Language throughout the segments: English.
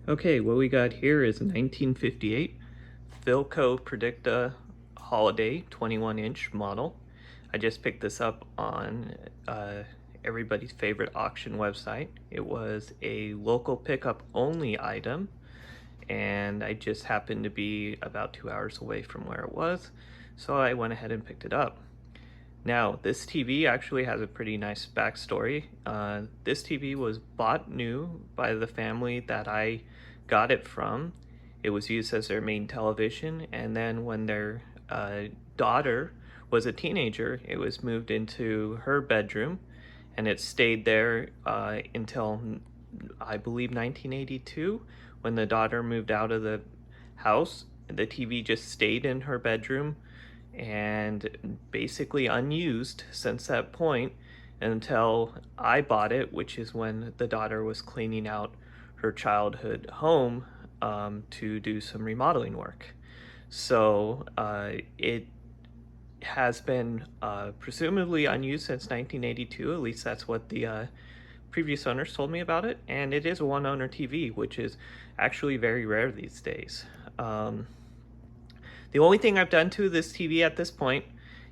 Okay, what we got here is a 1958 Philco Predicta Holiday 21-inch model. I just picked this up on everybody's favorite auction website. It was a local pickup only item, and I just happened to be about 2 hours away from where it was, so I went ahead and picked it up. Now, this TV actually has a pretty nice backstory. This TV was bought new by the family that I got it from. It was used as their main television, and then when their daughter was a teenager, it was moved into her bedroom, and it stayed there until, I believe, 1982, when the daughter moved out of the house. The TV just stayed in her bedroom and basically unused since that point until I bought it, which is when the daughter was cleaning out her childhood home to do some remodeling work. So it has been presumably unused since 1982, at least that's what the previous owners told me about it, and it is a one-owner TV, which is actually very rare these days. The only thing I've done to this TV at this point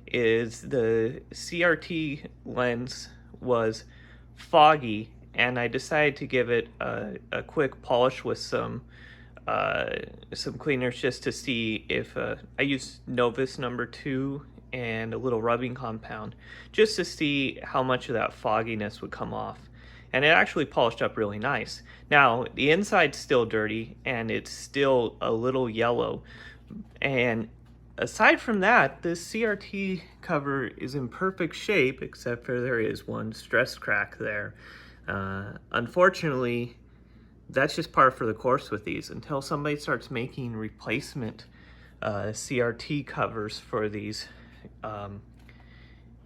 is the CRT lens was foggy, and I decided to give it a quick polish with some cleaners just to see if I used Novus number 2 and a little rubbing compound just to see how much of that fogginess would come off. And it actually polished up really nice. Now, the inside's still dirty and it's still a little yellow. And aside from that, this CRT cover is in perfect shape, except for there is one stress crack there. Unfortunately, that's just par for the course with these. Until somebody starts making replacement CRT covers for these,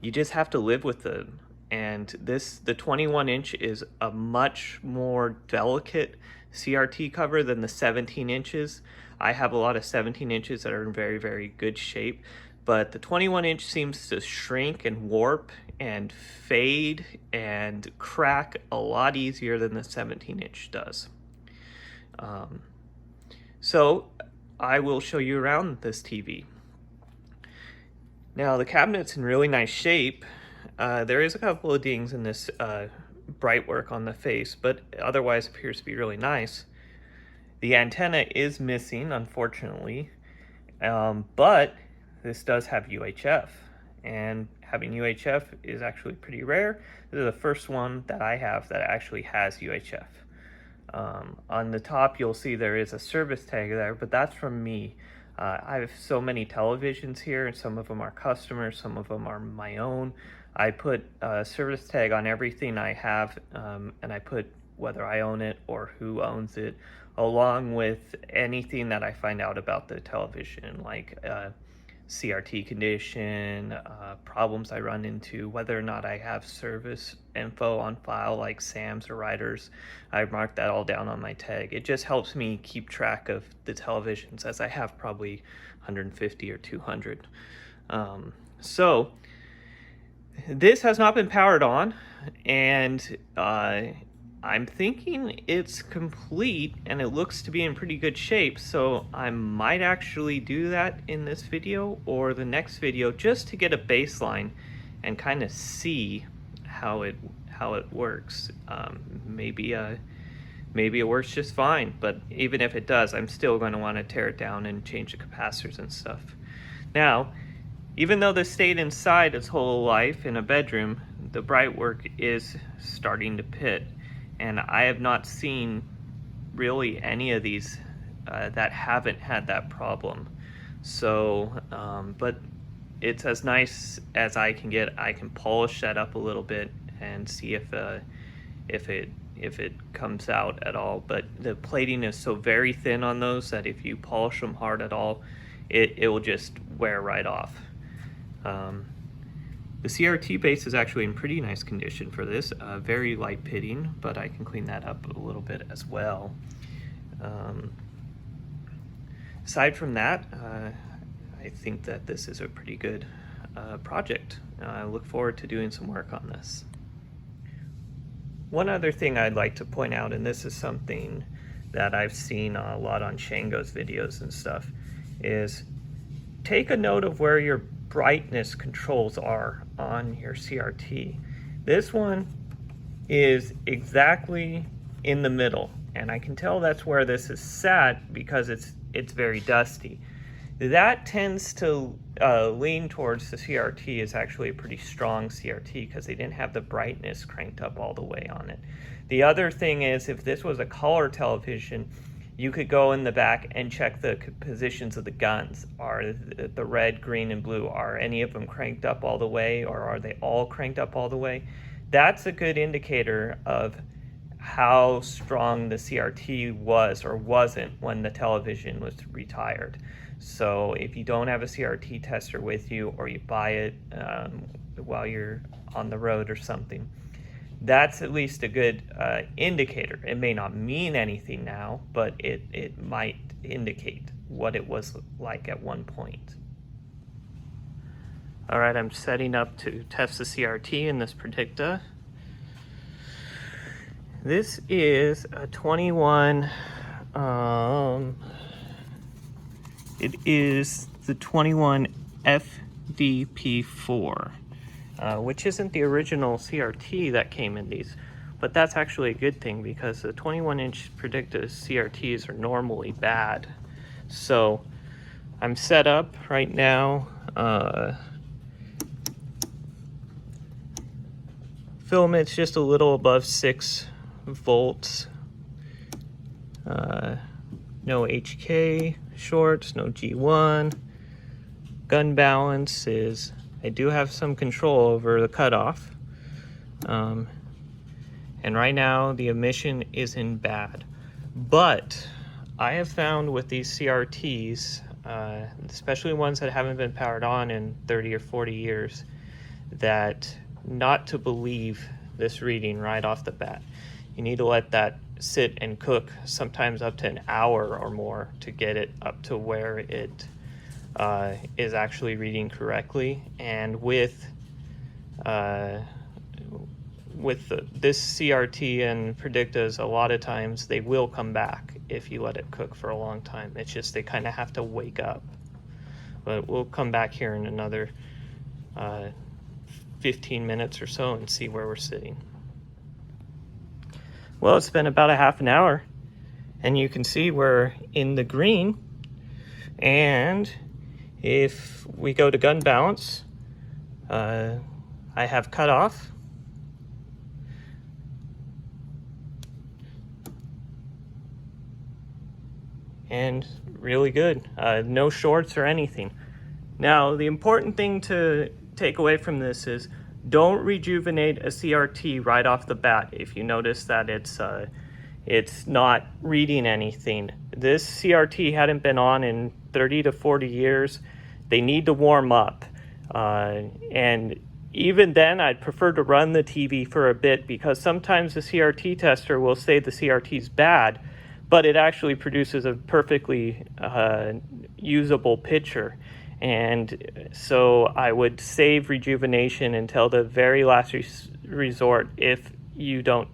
you just have to live with them. And the 21-inch is a much more delicate CRT cover than the 17 inches. I have a lot of 17 inches that are in very, very good shape, but the 21-inch seems to shrink and warp and fade and crack a lot easier than the 17-inch does. So I will show you around this TV. Now, the cabinet's in really nice shape. There is a couple of dings in this bright work on the face, but otherwise appears to be really nice. The antenna is missing, unfortunately, but this does have UHF, and having UHF is actually pretty rare. This is the first one that I have that actually has UHF. On the top, you'll see there is a service tag there, but that's from me. I have so many televisions here, and some of them are customers, some of them are my own. I put a service tag on everything I have, and I put whether I own it or who owns it, along with anything that I find out about the television, like CRT condition, problems I run into, whether or not I have service info on file like SAMs or riders. I mark that all down on my tag. It just helps me keep track of the televisions, as I have probably 150 or 200. So this has not been powered on, and I'm thinking it's complete and it looks to be in pretty good shape, so I might actually do that in this video or the next video just to get a baseline and kind of see how it works. Maybe it works just fine, but even if it does, I'm still going to want to tear it down and change the capacitors and stuff. Now, even though this stayed inside its whole life in a bedroom, the bright work is starting to pit. And I have not seen really any of these that haven't had that problem. So, but it's as nice as I can get. I can polish that up a little bit and see if it comes out at all. But the plating is so very thin on those that if you polish them hard at all, it will just wear right off. The CRT base is actually in pretty nice condition for this, very light pitting, but I can clean that up a little bit as well. Aside from that, I think that this is a pretty good project. I look forward to doing some work on this. One other thing I'd like to point out, and this is something that I've seen a lot on Shango's videos and stuff is take a note of where your brightness controls are on your CRT. This one is exactly in the middle, and I can tell that's where this is sat because it's very dusty. That tends to lean towards the CRT is actually a pretty strong CRT because they didn't have the brightness cranked up all the way on it. The other thing is, if this was a color television, you could go in the back and check the positions of the guns. Are the red, green, and blue, are any of them cranked up all the way, or are they all cranked up all the way? That's a good indicator of how strong the CRT was or wasn't when the television was retired. So if you don't have a CRT tester with you, or you buy it while you're on the road or something, that's at least a good indicator. It may not mean anything now, but it might indicate what it was like at one point. All right, I'm setting up to test the CRT in this Predicta. This is a 21, it is the 21 FDP4. Which isn't the original CRT that came in these, but that's actually a good thing because the 21-inch Predicta CRTs are normally bad. So I'm set up right now. Filament's just a little above 6 volts. No HK shorts, no G1. Gun balance is, I do have some control over the cutoff. And right now the emission isn't bad. But I have found with these CRTs, especially ones that haven't been powered on in 30 or 40 years, that not to believe this reading right off the bat. You need to let that sit and cook, sometimes up to an hour or more, to get it up to where it is actually reading correctly. And with this CRT and Predictas, a lot of times they will come back if you let it cook for a long time. It's just they kind of have to wake up. But we'll come back here in another 15 minutes or so and see where we're sitting. Well, it's been about a half an hour, and you can see we're in the green. And if we go to gun balance, I have cut off. And really good. No shorts or anything. Now, the important thing to take away from this is don't rejuvenate a CRT right off the bat if you notice that it's not reading anything. This CRT hadn't been on in 30 to 40 years. They need to warm up. And even then, I'd prefer to run the TV for a bit, because sometimes the CRT tester will say the CRT's bad, but it actually produces a perfectly usable picture. And so I would save rejuvenation until the very last resort if you don't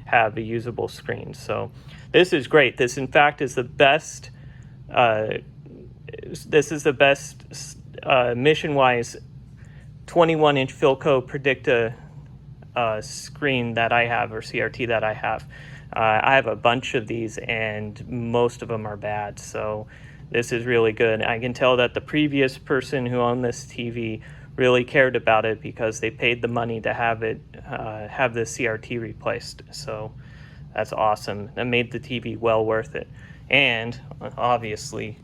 have a usable screen. So this is great. This, in fact, is the best. This is the best mission-wise 21-inch Philco Predicta screen that I have, or CRT that I have. I have a bunch of these, and most of them are bad. So this is really good. I can tell that the previous person who owned this TV really cared about it, because they paid the money to have it have the CRT replaced. So that's awesome. That made the TV well worth it. And obviously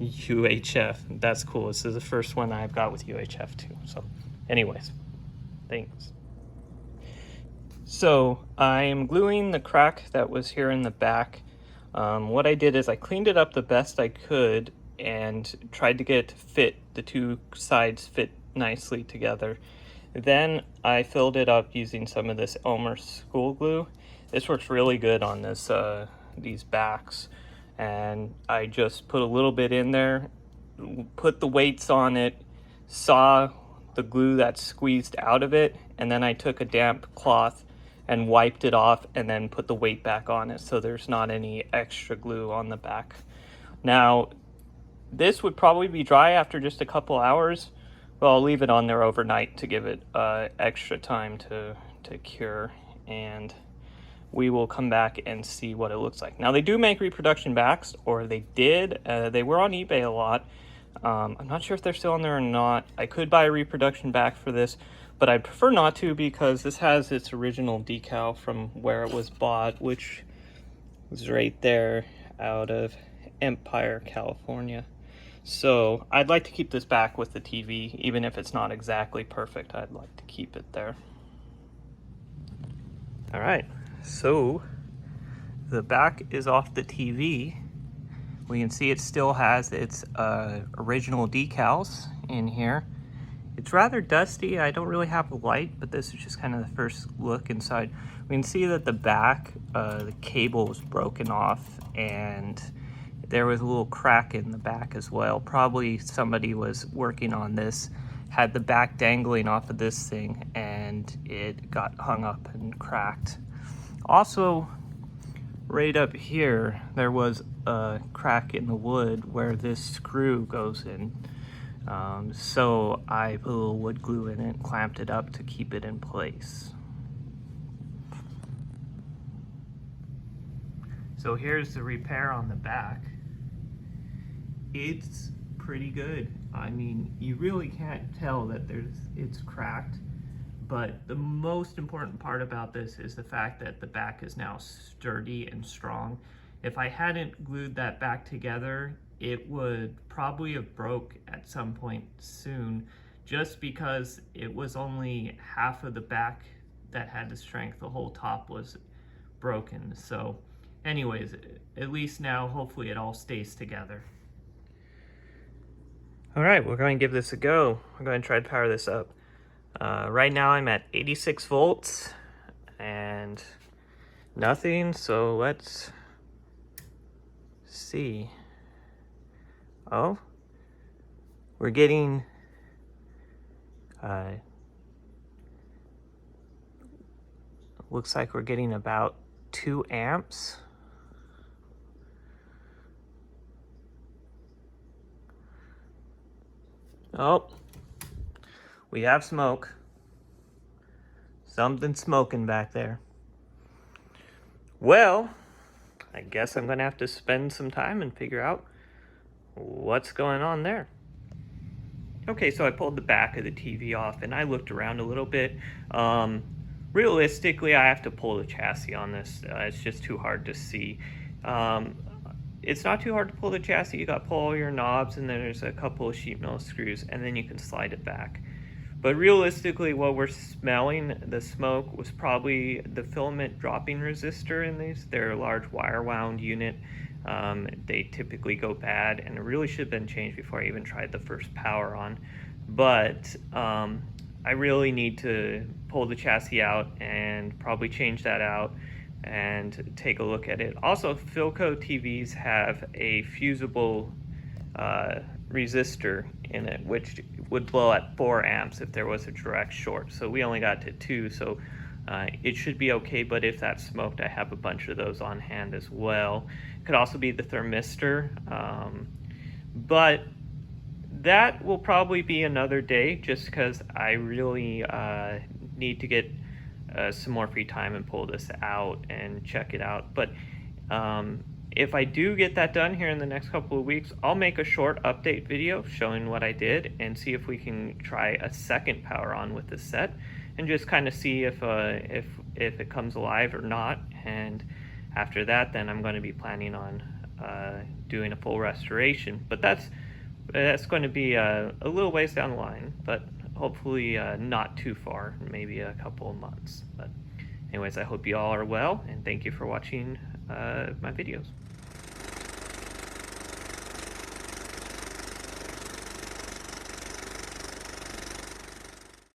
UHF. That's cool. This is the first one I've got with UHF too. So anyways, thanks. So I am gluing the crack that was here in the back. What I did is I cleaned it up the best I could and tried to get it to fit, the two sides fit nicely together. Then I filled it up using some of this Elmer school glue. This works really good on this these backs. And I just put a little bit in there, put the weights on it, saw the glue that squeezed out of it, and then I took a damp cloth and wiped it off and then put the weight back on it so there's not any extra glue on the back. Now, this would probably be dry after just a couple hours. Well, I'll leave it on there overnight to give it extra time to cure, and we will come back and see what it looks like. Now, they do make reproduction backs, or they did. They were on eBay a lot. I'm not sure if they're still on there or not. I could buy a reproduction back for this, but I'd prefer not to because this has its original decal from where it was bought, which was right there out of Empire, California. So I'd like to keep this back with the TV, even if it's not exactly perfect. I'd like to keep it there. All right, so the back is off the TV. We can see it still has its original decals in here. It's rather dusty. I don't really have a light, but this is just kind of the first look inside. We can see that the back, the cable was broken off, and there was a little crack in the back as well. Probably somebody was working on this, had the back dangling off of this thing, and it got hung up and cracked. Also, right up here, there was a crack in the wood where this screw goes in. So I put a little wood glue in it, clamped it up to keep it in place. So here's the repair on the back. It's pretty good. I mean, you really can't tell that it's cracked, but the most important part about this is the fact that the back is now sturdy and strong. If I hadn't glued that back together, it would probably have broke at some point soon, just because it was only half of the back that had the strength. The whole top was broken. So anyways, at least now hopefully it all stays together. All right, we're going to give this a go. We're going to try to power this up. Right now I'm at 86 volts and nothing, so let's see. Oh, we're getting looks like we're getting about 2 amps. Oh, we have smoke. Something's smoking back there. Well, I guess I'm gonna have to spend some time and figure out what's going on there. Okay, so I pulled the back of the TV off and I looked around a little bit. Realistically, I have to pull the chassis on this. It's just too hard to see. It's not too hard to pull the chassis. You got to pull all your knobs, and then there's a couple of sheet metal screws, and then you can slide it back. But realistically, what we're smelling, the smoke, was probably the filament dropping resistor in these. They're a large wire wound unit. They typically go bad, and it really should have been changed before I even tried the first power on. But I really need to pull the chassis out and probably change that out and take a look at it. Also, Philco TVs have a fusible resistor in it, which would blow at 4 amps if there was a direct short. So we only got to 2, so it should be okay. But if that's smoked, I have a bunch of those on hand as well. It could also be the thermistor, but that will probably be another day, just because I really need to get some more free time and pull this out and check it out. But if I do get that done here in the next couple of weeks, I'll make a short update video showing what I did and see if we can try a second power on with this set and just kind of see if it comes alive or not. And after that, then I'm going to be planning on doing a full restoration. But that's going to be a little ways down the line, but hopefully not too far, maybe a couple of months. But anyways, I hope you all are well, and thank you for watching my videos.